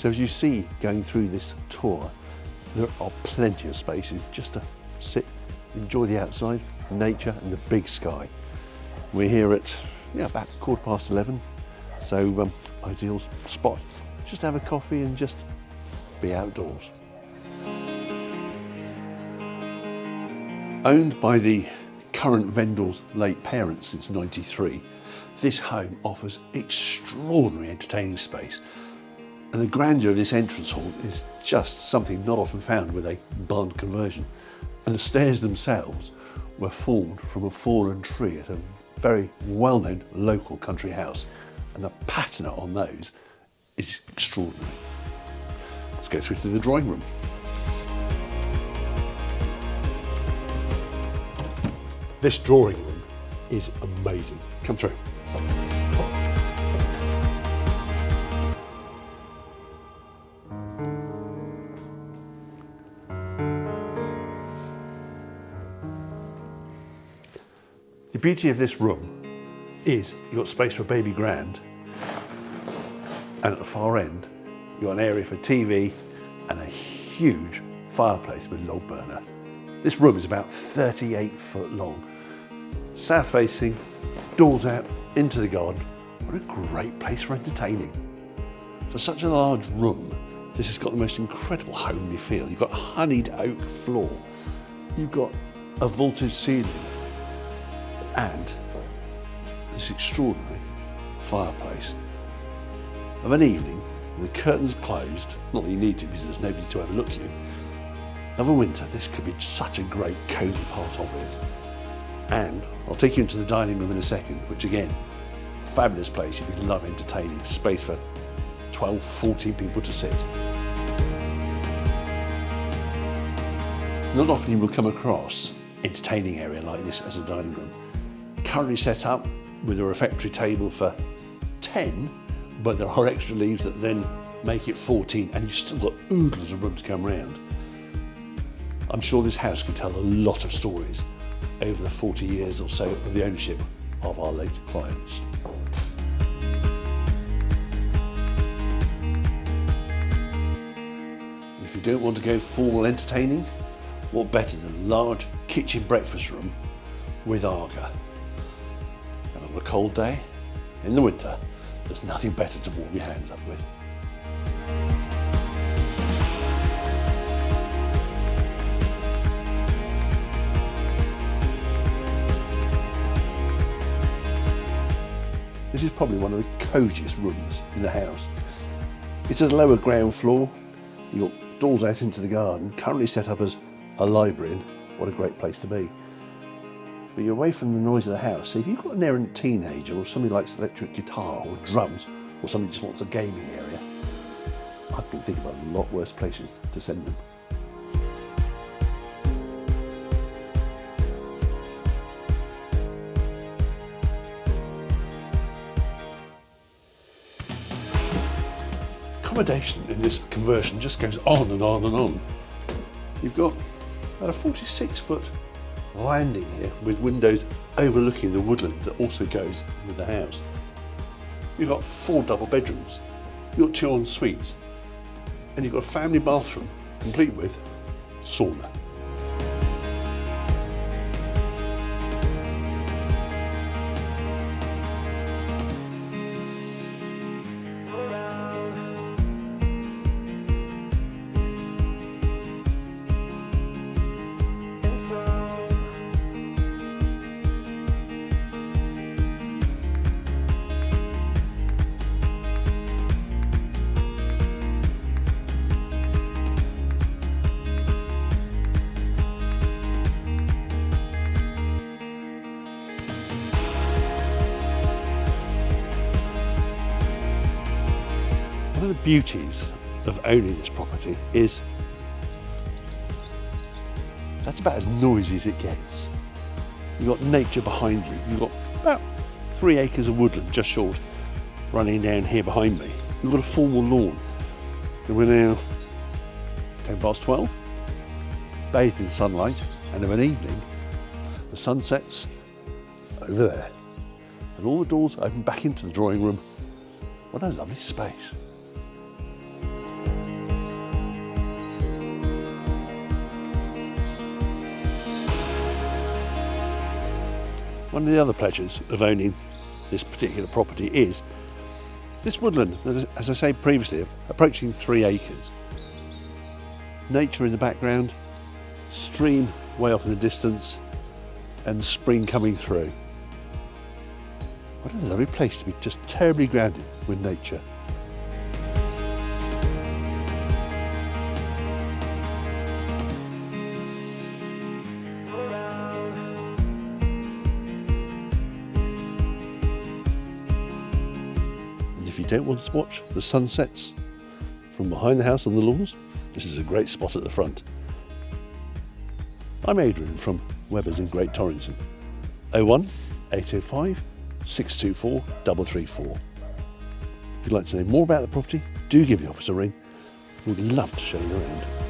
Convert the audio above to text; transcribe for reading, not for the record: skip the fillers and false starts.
So as you see going through this tour, there are plenty of spaces just to sit, enjoy the outside, nature and the big sky. We're here at about 11:15, so ideal spot. Just have a coffee and just be outdoors. Owned by the current vendor's late parents since '93, this home offers extraordinary entertaining space. And the grandeur of this entrance hall is just something not often found with a barn conversion. And the stairs themselves were formed from a fallen tree at a very well-known local country house. And the patina on those is extraordinary. Let's go through to the drawing room. This drawing room is amazing. Come through. The beauty of this room is you've got space for a baby grand, and at the far end you've got an area for TV and a huge fireplace with log burner. This room is about 38 foot long, south facing, doors out into the garden. What a great place for entertaining. For such a large room, this has got the most incredible homely feel. You've got a honeyed oak floor, you've got a vaulted ceiling, and this extraordinary fireplace. Of an evening, with the curtains closed, not that you need to because there's nobody to overlook you, of a winter, this could be such a great cosy part of it. And I'll take you into the dining room in a second, which again, fabulous place if you love entertaining, space for 12, 14 people to sit. It's not often you will come across entertaining area like this as a dining room. Currently set up with a refectory table for 10, but there are extra leaves that then make it 14, and you've still got oodles of room to come round. I'm sure this house could tell a lot of stories over the 40 years or so of the ownership of our late clients. If you don't want to go formal entertaining, what better than a large kitchen breakfast room with Arga? And on a cold day, in the winter, there's nothing better to warm your hands up with. This is probably one of the cosiest rooms in the house. It's at a lower ground floor. You've got doors out into the garden, currently set up as a library, and what a great place to be. But you're away from the noise of the house, so if you've got an errant teenager or somebody likes electric guitar or drums, or somebody just wants a gaming area, I can think of a lot worse places to send them. Accommodation in this conversion just goes on and on and on. You've got about a 46-foot landing here with windows overlooking the woodland that also goes with the house. You've got 4 double bedrooms, you've got 2 en suites, and you've got a family bathroom complete with sauna. One of the beauties of owning this property is that's about as noisy as it gets. You've got nature behind you. You've got about 3 acres of woodland just short running down here behind me. You've got a formal lawn. And we're now 12:10, bathed in sunlight, and of an evening the sun sets over there and all the doors open back into the drawing room. What a lovely space. One of the other pleasures of owning this particular property is this woodland, as I said previously, approaching 3 acres. Nature in the background, stream way off in the distance, and spring coming through. What a lovely place to be just terribly grounded with nature. And if you don't want to watch the sunsets from behind the house on the lawns, this is a great spot at the front. I'm Adrian from Webbers in Great Torrington. 01 805 624 334. If you'd like to know more about the property, do give the office a ring. We'd love to show you around.